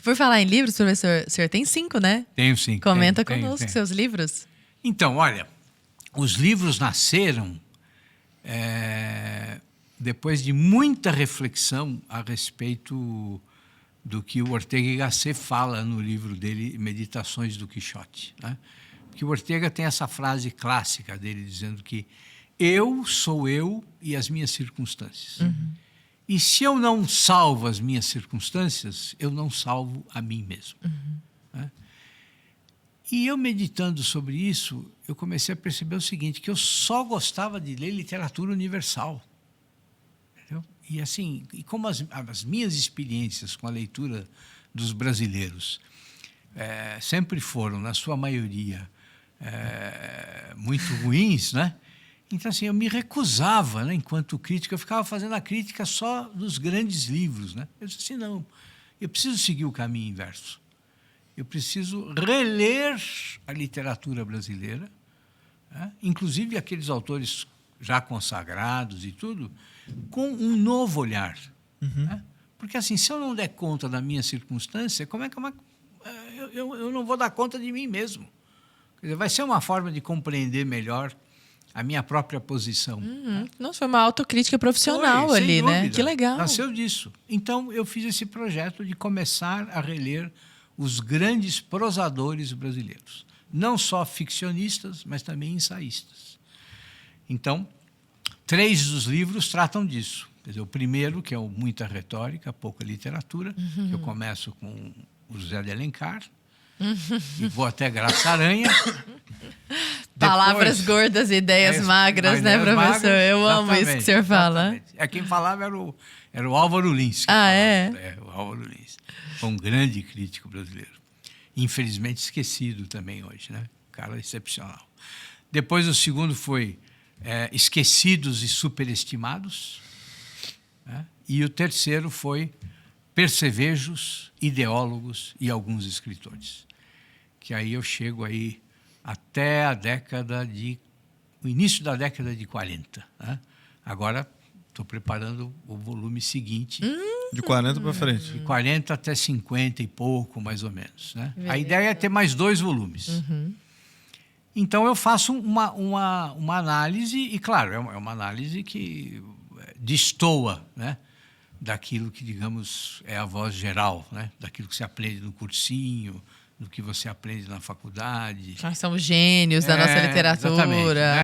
Por falar em livros, professor, o senhor tem 5, né? Tenho sim. Comenta tenho, conosco tenho. seus livros. Então, olha, os livros nasceram depois de muita reflexão a respeito do que o Ortega y Gasset fala no livro dele, Meditações do Quixote, né? Porque o Ortega tem essa frase clássica dele dizendo que eu sou eu e as minhas circunstâncias. Uhum. E se eu não salvo as minhas circunstâncias, eu não salvo a mim mesmo. Uhum. Né? E eu meditando sobre isso, eu comecei a perceber o seguinte, que eu só gostava de ler literatura universal. Entendeu? E assim, e como as minhas experiências com a leitura dos brasileiros sempre foram, na sua maioria, muito ruins, né? Então, assim, eu me recusava, né, enquanto crítico, eu ficava fazendo a crítica só dos grandes livros, né? Eu disse assim, não, eu preciso seguir o caminho inverso. Eu preciso reler a literatura brasileira, né? Inclusive aqueles autores já consagrados e tudo, com um novo olhar. Uhum. Né? Porque, assim, se eu não der conta da minha circunstância, como é que eu não vou dar conta de mim mesmo? Quer dizer, vai ser uma forma de compreender melhor a minha própria posição. Uhum. Nossa, foi uma autocrítica profissional ali, né? Que legal. Nasceu disso. Então, eu fiz esse projeto de começar a reler os grandes prosadores brasileiros. Não só ficcionistas, mas também ensaístas. Então, 3 dos livros tratam disso. Quer dizer, o primeiro, que é o Muita Retórica, Pouca Literatura, que eu começo com o José de Alencar, e vou até Graça Aranha. Palavras gordas e ideias magras, né, professor? Magras, eu amo isso que o senhor fala. Quem falava era o Álvaro Lins. Ah, é? O Álvaro Lins. Foi um grande crítico brasileiro. Infelizmente esquecido também hoje, né? Um cara excepcional. Depois o segundo foi Esquecidos e Superestimados. Né? E o terceiro foi Percevejos, Ideólogos e Alguns Escritores. Que aí eu chego aí até o início da década de 40. Né? Agora estou preparando o volume seguinte. De 40 para frente. De 40 até 50 e pouco, mais ou menos. Né? A ideia é ter mais 2 volumes. Uhum. Então, eu faço uma análise, e, claro, é uma análise que destoa, né, daquilo que, digamos, é a voz geral, né, daquilo que se aprende no cursinho, do que você aprende na faculdade. Nós somos gênios da nossa literatura. Exatamente, né?